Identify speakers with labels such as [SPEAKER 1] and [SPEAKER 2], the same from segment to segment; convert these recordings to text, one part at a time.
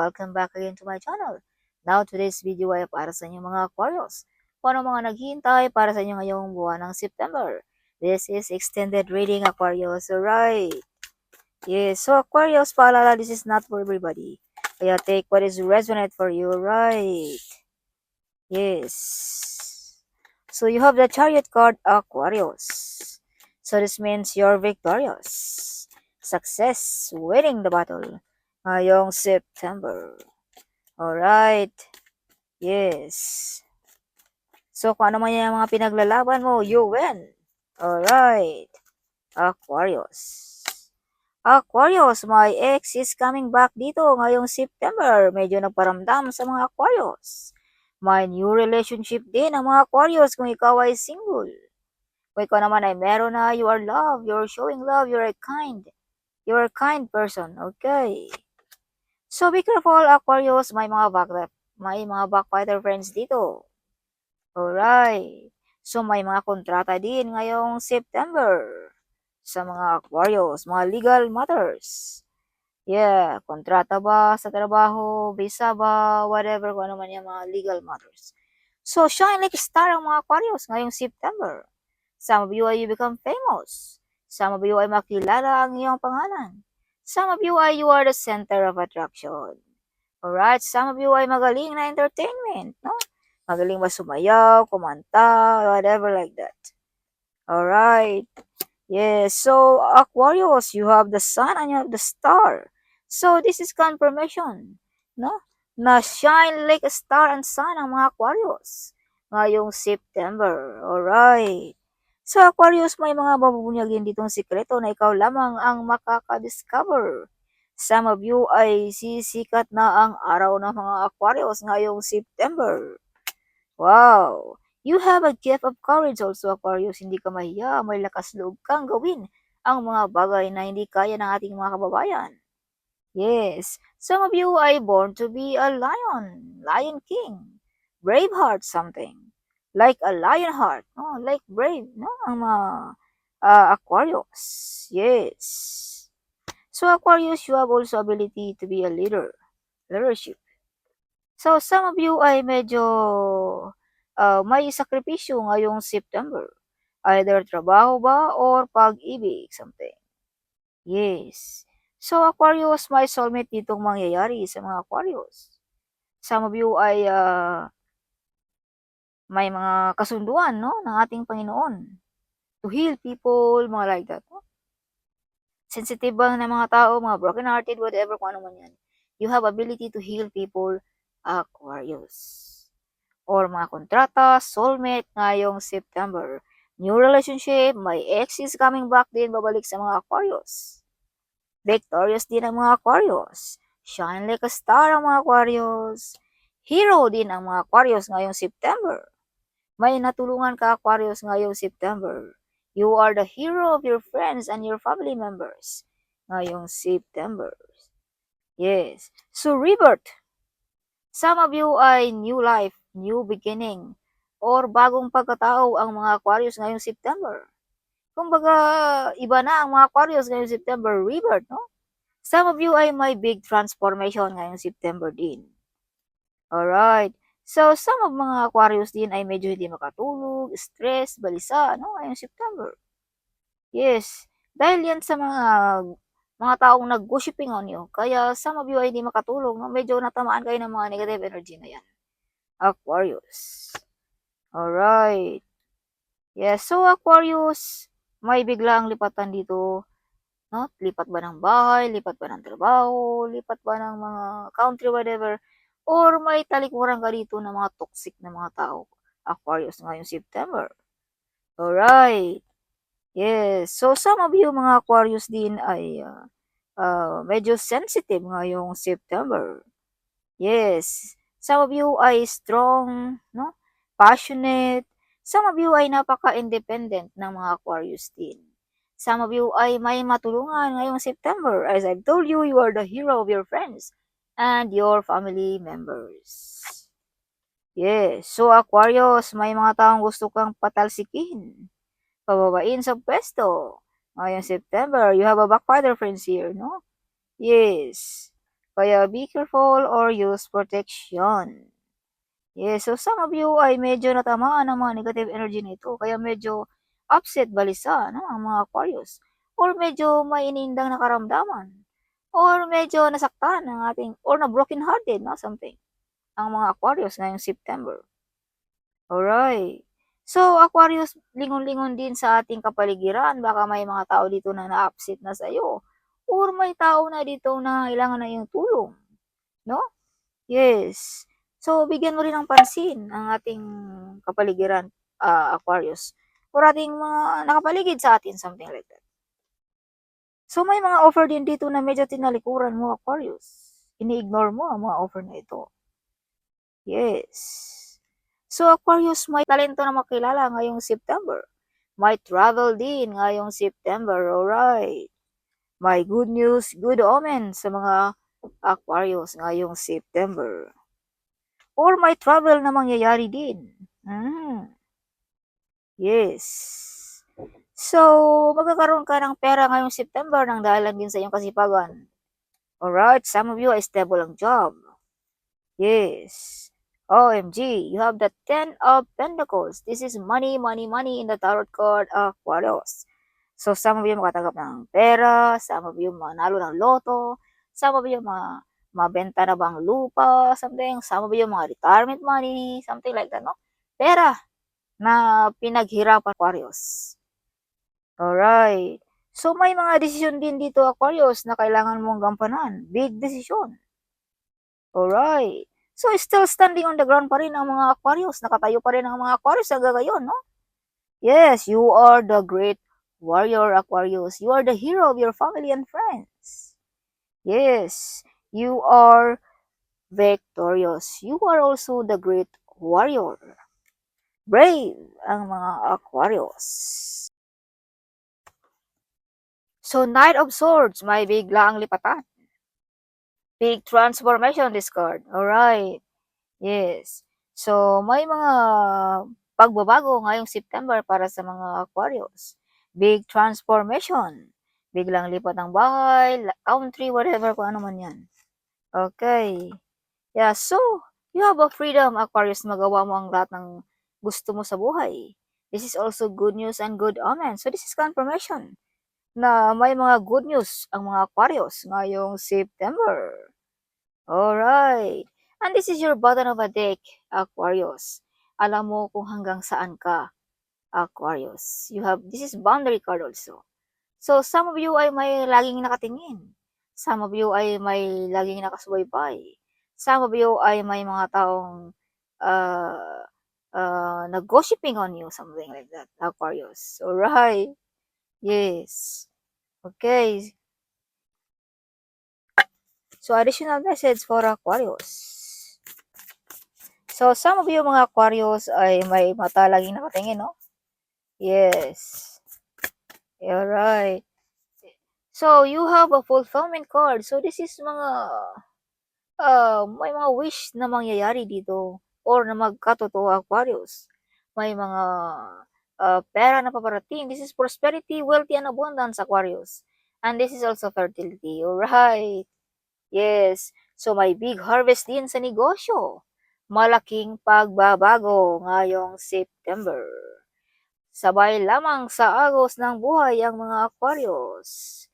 [SPEAKER 1] welcome back again to my channel. Now, today's video ay para sa inyo mga Aquarius. Kung ano mga naghihintay para sa inyo ngayong buwan ng September. This is extended reading, Aquarius. Alright. Yes, so Aquarius, paalala, this is not for everybody. Kaya take what is resonate for you, right? Yes. So you have the Chariot card, Aquarius. So this means you're victorious. Success, winning the battle. Ngayong September. Alright. Yes. So kung ano man yung mga pinaglalaban mo, you win. Alright. Aquarius. Aquarius, my ex is coming back dito ngayong September. Medyo nagparamdam sa mga Aquarius. May new relationship din ang mga Aquarius kung ikaw ay single. Kung ikaw naman ay meron na, you are love, you're showing love, you're a kind person, okay? So be careful, Aquarius, may mga backfighter friends dito. Alright. So may mga kontrata din ngayong September sa mga Aquarius, mga legal matters. Yeah, kontrata ba sa trabaho, visa ba, whatever, kung ano man yung mga legal matters. So shine like a star ang mga Aquarius ngayong September. Some of you ay you become famous. Some of you ay makilala ang iyong pangalan. Some of you ay you are the center of attraction. Alright, some of you ay magaling na entertainment, no? Magaling ba sumayaw, kumanta, whatever like that. Alright. Yes, so Aquarius, you have the sun and you have the star. So this is confirmation, no? Na shine like a star and sun ang mga Aquarius ngayong September. Alright. So Aquarius, may mga babubunyagin ditong sikreto na ikaw lamang ang makaka-discover. Some of you ay sisikat na ang araw ng mga Aquarius ngayong September. Wow! You have a gift of courage also, Aquarius. Hindi ka mahiya, may lakas loob kang gawin ang mga bagay na hindi kaya ng ating mga kababayan. Yes, some of you are born to be a lion king, brave heart something, like a lion heart, no? Like brave, no? Ang mga Aquarius. Yes. So Aquarius, you have also ability to be a leadership. So some of you ay medyo may sakripisyo ngayong September. Either trabaho ba or pag-ibig, something. Yes. So Aquarius, may soulmate ditong mangyayari sa mga Aquarius. Some of you ay may mga kasunduan, no, ng ating Panginoon. To heal people, mga like that. No? Sensitive ba ng mga tao, mga broken-hearted, whatever, kung ano man yan. You have ability to heal people, Aquarius. Or mga kontrata, soulmate ngayong September. New relationship, my ex is coming back din, babalik sa mga Aquarius. Victorious din ang mga Aquarius. Shine like a star ang mga Aquarius. Hero din ang mga Aquarius ngayong September. May natulungan ka Aquarius ngayong September. You are the hero of your friends and your family members ngayong September. Yes. So rebirth. Some of you ay new life, new beginning, or bagong pagkatao ang mga Aquarius ngayong September. Kumbaga, iba na ang mga Aquarius ngayong September, rebirth, no? Some of you ay may big transformation ngayong September din. Alright. So, some of mga Aquarius din ay medyo hindi makatulog, stress, balisa, no? Ngayong September. Yes. Dahil yan sa mga taong nag-gossiping on you. Kaya some of you ay hindi makatulog. No? Medyo natamaan kayo ng mga negative energy na yan. Aquarius. Alright. Yes, so Aquarius, may biglang lipatan dito. No? Lipat ba ng bahay? Lipat ba ng trabaho? Lipat ba ng mga country, whatever? Or may talikuran ka dito ng mga toxic na mga tao. Aquarius ngayong September. Alright. Yes. So, some of you mga Aquarius din ay medyo sensitive ngayong September. Yes. Some of you ay strong, no? Passionate. Some of you ay napaka-independent ng mga Aquarius din. Some of you ay may matulungan ngayong September. As I've told you, you are the hero of your friends and your family members. Yes. So, Aquarius, may mga taong gusto kang patalsikin. Pababain sa pwesto. Ngayong September, you have a backfighter friends here, no? Yes. Kaya be careful or use protection. Yes, so some of you ay medyo natamaan ng mga negative energy nito, kaya medyo upset balisa, no, ang mga Aquarius. Or medyo may inindang nakaramdaman. Or medyo nasaktan ng ating, or na broken hearted, no, something. Ang mga Aquarius ngayong September. Alright. So, Aquarius, lingon-lingon din sa ating kapaligiran. Baka may mga tao dito na na-upset na sa'yo. Or may tao na dito na kailangan na iyong tulong. No? Yes. So, bigyan mo rin ng pansin ang ating kapaligiran, Aquarius. Or ating mga nakapaligid sa atin, something like that. So, may mga offer din dito na medyo tinalikuran mo, Aquarius. Ini-ignore mo ang mga offer na ito. Yes. So, Aquarius, may talento na makilala ngayong September. May travel din ngayong September, alright. May good news, good omen sa mga Aquarius ngayong September. Or may travel na mangyayari din. Yes. So, magkakaroon ka ng pera ngayong September nang dahil din sa iyong kasipagan. Alright, some of you ay stable ang job. Yes. OMG, you have the 10 of Pentacles. This is money, money, money in the tarot card, Aquarius. So, some of you makatanggap ng pera, some of you manalo ng loto, some of you mabenta na bang lupa, something, some of you mga retirement money, something like that, no? Pera na pinaghirapan, Aquarius. Alright. So, may mga desisyon din dito, Aquarius, na kailangan mong gampanan. Big decision. Alright. So, still standing on the ground pa rin ang mga Aquarius. Nakatayo pa rin ang mga Aquarius hanggang ngayon, no? Yes, you are the great warrior, Aquarius. You are the hero of your family and friends. Yes, you are victorious. You are also the great warrior. Brave ang mga Aquarius. So, Knight of Swords, may bigla ang lipatan. Big transformation this card. Alright. Yes. So, may mga pagbabago ngayong September para sa mga Aquarius. Big transformation. Biglang lipat ng bahay, country, whatever, kung ano man yan. Okay. Yeah, so, you have a freedom, Aquarius, magawa mo ang lahat ng gusto mo sa buhay. This is also good news and good omen. So, this is confirmation na may mga good news ang mga Aquarius ngayong September. Alright. And this is your bottom of a deck, Aquarius. Alam mo kung hanggang saan ka, Aquarius. This is boundary card also. So, some of you ay may laging nakatingin. Some of you ay may laging nakasubaybay. Some of you ay may mga taong nag-gossiping on you, something like that, Aquarius. Alright. Yes. Okay. So, additional message for Aquarius. So, some of you mga Aquarius ay may mata laging nakatingin, no? Yes. Alright. So, you have a fulfillment card. So, this is mga, may mga wish na mangyayari dito or na magkatotoo, Aquarius. May mga pera na paparating. This is prosperity, wealthy, and abundance, Aquarius. And this is also fertility. Alright. Yes. So, may big harvest din sa negosyo. Malaking pagbabago ngayong September. Sabay lamang sa agos ng buhay ang mga Aquarius.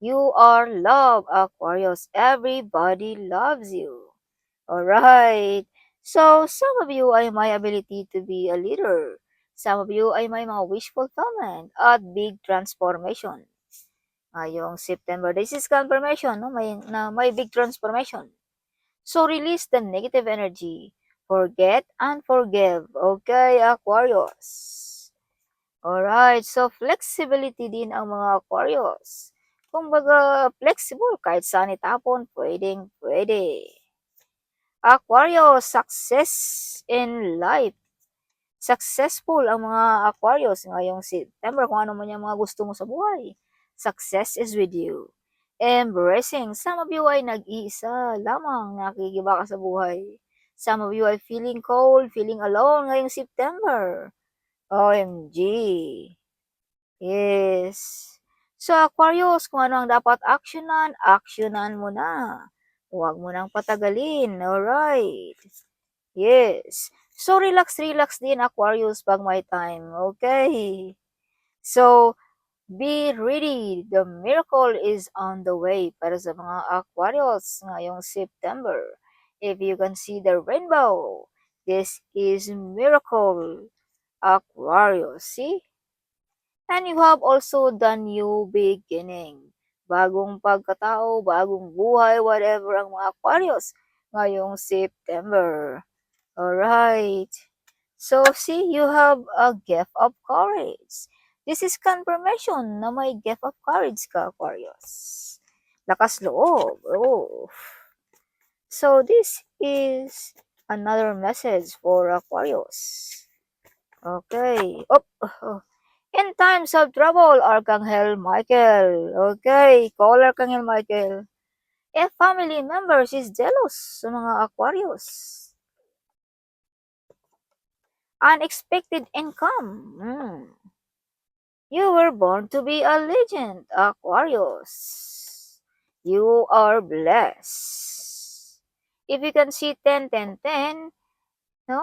[SPEAKER 1] You are love, Aquarius. Everybody loves you. Alright. So, some of you ay may ability to be a leader. Some of you ay may mga wish fulfillment at big transformation. Ngayong September, this is confirmation, no? May big transformation. So, release the negative energy. Forget and forgive. Okay, Aquarius. Alright, so flexibility din ang mga Aquarius. Kumbaga, flexible kahit saan itapon, pwede. Aquarius, success in life. Successful ang mga Aquarius ngayong September, kung ano man yung mga gusto mo sa buhay. Success is with you. Embracing. Some of you ay nag-iisa lamang nakikibaka sa buhay. Some of you ay feeling cold, feeling alone ngayong September. OMG. Yes. So, Aquarius, kung ano ang dapat actionan mo na. Huwag mo nang patagalin, alright? Yes. So, relax din, Aquarius, pag may time, okay? So, be ready. The miracle is on the way para sa mga Aquarius ngayong September. If you can see the rainbow, this is miracle, Aquarius. See? And you have also the new beginning. Bagong pagkatao, bagong buhay, whatever ang mga Aquarius ngayong September. Alright. So, see, you have a gift of courage. This is confirmation na may gift of courage ka, Aquarius. Lakas loob. Oh. So, this is another message for Aquarius. Okay. Oh. In times of trouble, Archangel Michael. Okay, call Archangel Michael. If family members is jealous sa mga Aquarius. Unexpected income. You were born to be a legend, Aquarius. You are blessed. If you can see 10, no,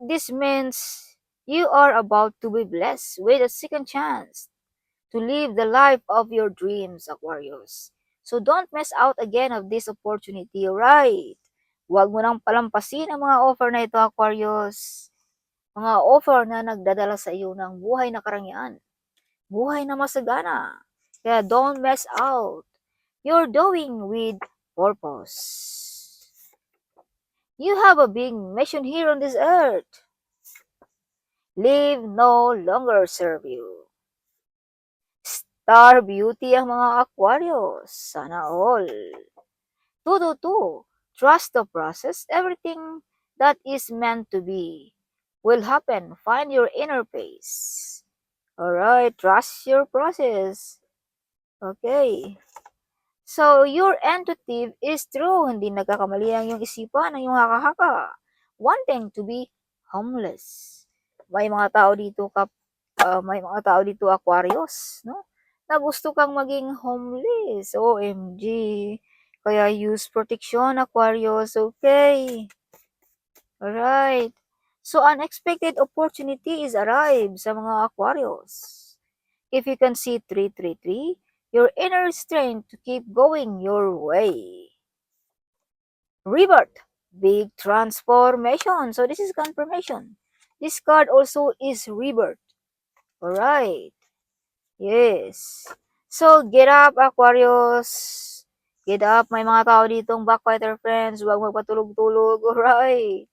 [SPEAKER 1] this means you are about to be blessed with a second chance to live the life of your dreams, Aquarius. So don't miss out again of this opportunity, right? Huwag mo nang palampasin ang mga offer na ito, Aquarius. Mga offer na nagdadala sa iyo ng buhay na karangyaan, buhay na masagana. Kaya don't mess out. You're doing with purpose. You have a big mission here on this earth. Live no longer serve you. Star beauty ang mga Aquarius. Sana all. 222. Trust the process. Everything that is meant to be will happen. Find your inner peace. Alright, trust your process. Okay. So, your intuitive is true. Hindi nagkakamali ang iyong isipan, ang iyong haka-haka. Wanting to be homeless. May mga tao dito, Aquarius, no? Na gusto kang maging homeless. OMG. Kaya use protection, Aquarius. Okay. Alright. So, unexpected opportunity is arrived sa mga Aquarius. If you can see 333, your inner strength to keep going your way. Rebirth, big transformation. So, this is confirmation. This card also is rebirth. Alright. Yes. So, get up, Aquarius. Get up. May mga tao ditong backfighter friends. Huwag magpatulog-tulog. Alright.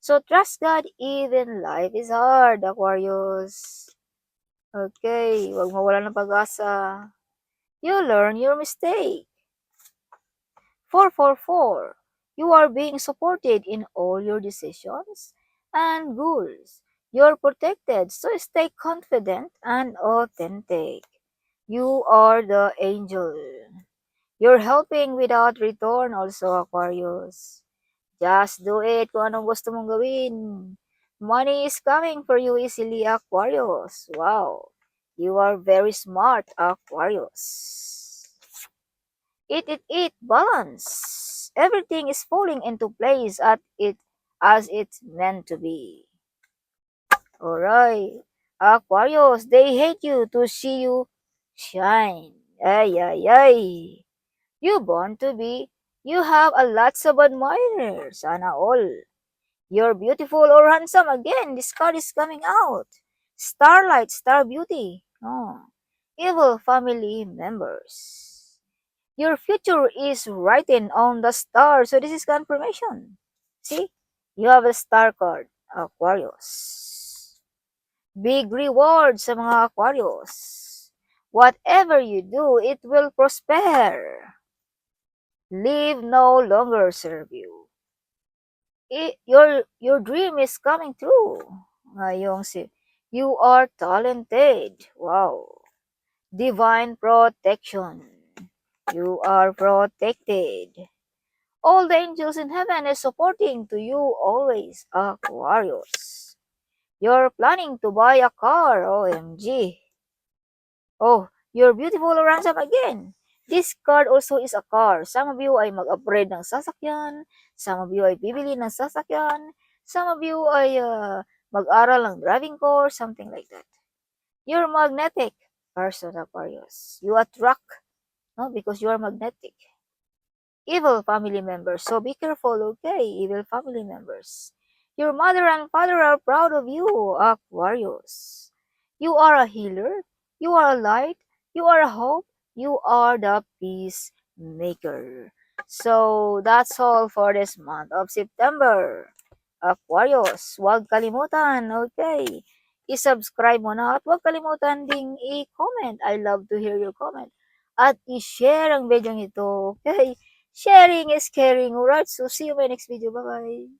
[SPEAKER 1] So, trust God even life is hard, Aquarius. Okay. Huwag mawala ng pag-asa. You learn your mistake. 444. You are being supported in all your decisions and goals. You're protected, so stay confident and authentic. You are the angel. You're helping without return also, Aquarius. Just do it kung anong gusto mong gawin. Money is coming for you easily, Aquarius. Wow. You are very smart, Aquarius. Eat, balance. Everything is falling into place as it's meant to be. Alright. Aquarius, they hate you to see you shine. Ay. You born to be. You have a lots of admirers. Sana all. You're beautiful or handsome. Again, this card is coming out. Starlight, star beauty. Oh. Evil family members. Your future is written on the star. So this is confirmation. See? You have a star card, Aquarius. Big reward sa mga Aquarius. Whatever you do, it will prosper. Live no longer serve you. Your dream is coming true. You are talented. Wow. Divine protection. You are protected. All the angels in heaven is supporting to you always, Aquarius. You're planning to buy a car, OMG. Oh, you're beautiful or handsome again. This card also is a car. Some of you ay mag-upgrade ng sasakyan. Some of you ay bibili ng sasakyan. Some of you ay mag-aral ng driving course, something like that. You're magnetic person, Aquarius. You attract, no? Because you are magnetic. Evil family members. So be careful, okay? Evil family members. Your mother and father are proud of you, Aquarius. You are a healer. You are a light. You are a hope. You are the peacemaker. So that's all for this month of September. Aquarius, huwag kalimutan, okay? I-subscribe mo na at huwag kalimutan ding i-comment. I love to hear your comment. At i-share ang video ito, okay? Sharing is caring, alright? So see you in my next video. Bye-bye.